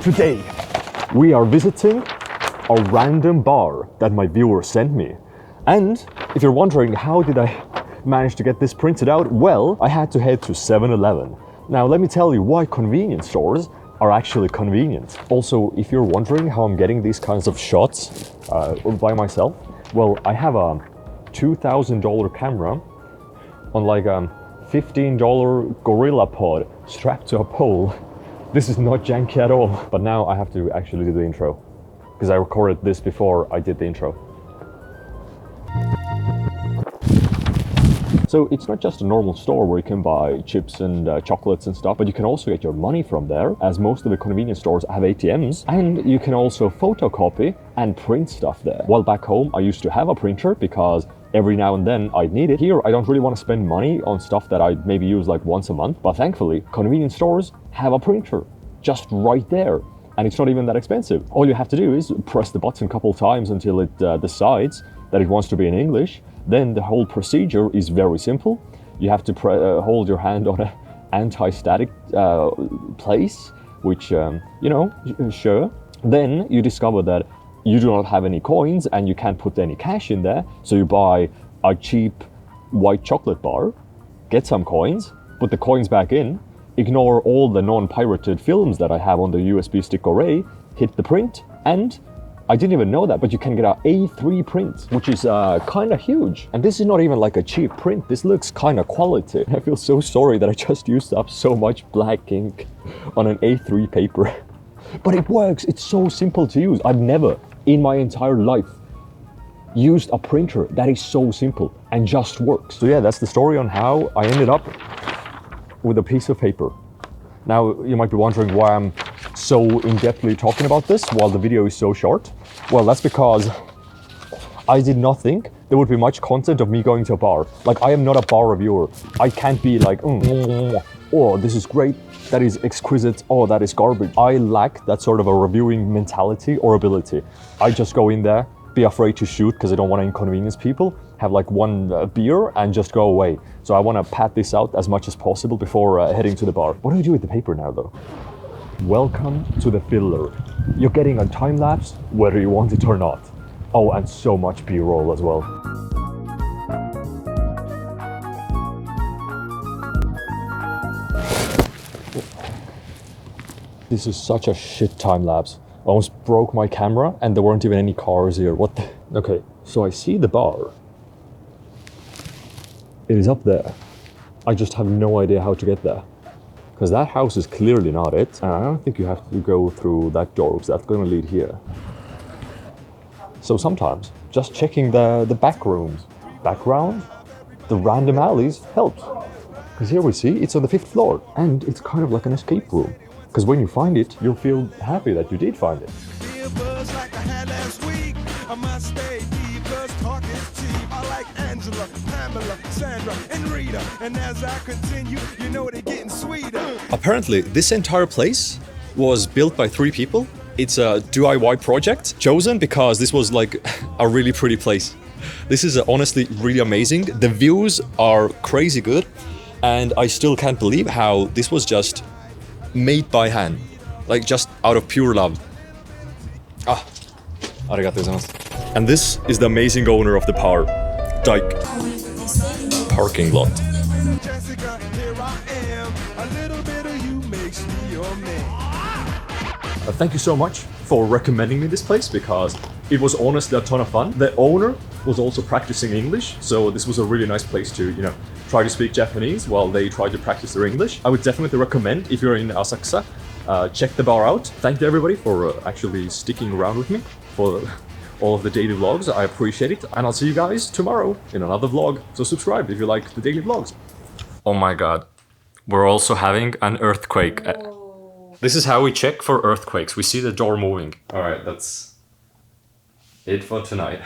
Today, we are visiting a random bar that my viewer sent me. And if you're wondering how did I manage to get this printed out, well, I had to head to 7-Eleven. Now let me tell you why convenience stores are actually convenient. Also, if you're wondering how I'm getting these kinds of shots by myself, well, I have a $2,000 camera on like a $15 Gorilla Pod strapped to a pole. This is not janky at all. But now I have to actually do the intro because I recorded this before I did the intro. So it's not just a normal store where you can buy chips and chocolates and stuff, but you can also get your money from there, as most of the convenience stores have ATMs, and you can also photocopy and print stuff there. While back home, I used to have a printer because every now and then I'd need it. Here, I don't really want to spend money on stuff that I'd maybe use like once a month, but thankfully, convenience stores have a printer just right there. And it's not even that expensive. All you have to do is press the button a couple of times until it decides that it wants to be in English. Then the whole procedure is very simple. You have to hold your hand on an anti-static place, which, sure. Then you discover that you do not have any coins and you can't put any cash in there. So you buy a cheap white chocolate bar, get some coins, put the coins back in, ignore all the non-pirated films that I have on the USB stick array, hit the print, and I didn't even know that, but you can get an A3 print, which is kind of huge. And this is not even like a cheap print. This looks kind of quality. I feel so sorry that I just used up so much black ink on an A3 paper. But it works. It's so simple to use. I've never in my entire life used a printer that is so simple and just works. So yeah, that's the story on how I ended up with a piece of paper. Now, you might be wondering why I'm so in-depthly talking about this while the video is so short. Well, that's because I did not think there would be much content of me going to a bar. Like, I am not a bar reviewer. I can't be like, oh, this is great, that is exquisite, oh, that is garbage. I lack that sort of a reviewing mentality or ability. I just go in there, be afraid to shoot because I don't want to inconvenience people, have like one beer and just go away. So I want to pad this out as much as possible before heading to the bar. What do I do with the paper now though? Welcome to the filler. You're getting a time lapse whether you want it or not. Oh, and so much B-roll as well. This is such a shit time lapse. I almost broke my camera and there weren't even any cars here. What the? Okay, so I see the bar. It is up there. I just have no idea how to get there. Because that house is clearly not it. And I don't think you have to go through that door because that's going to lead here. So sometimes just checking the back rooms, background, the random alleys helps. Because here we see it's on the 5th floor and it's kind of like an escape room. Because when you find it, you'll feel happy that you did find it. Apparently, this entire place was built by 3 people. It's a DIY project chosen because this was like a really pretty place. This is honestly really amazing. The views are crazy good. And I still can't believe how this was just made by hand, like just out of pure love. Ah, arigatou gozaimasu. And this is the amazing owner of the Dyke parking lot. Thank you so much for recommending me this place because it was honestly a ton of fun. The owner was also practicing English, so this was a really nice place to, try to speak Japanese while they try to practice their English. I would definitely recommend, if you're in Asakusa, check the bar out. Thank you everybody for actually sticking around with me for all of the daily vlogs. I appreciate it, and I'll see you guys tomorrow in another vlog. So subscribe if you like the daily vlogs. Oh my god, we're also having an earthquake. This is how we check for earthquakes. We see the door moving. All right, that's it for tonight.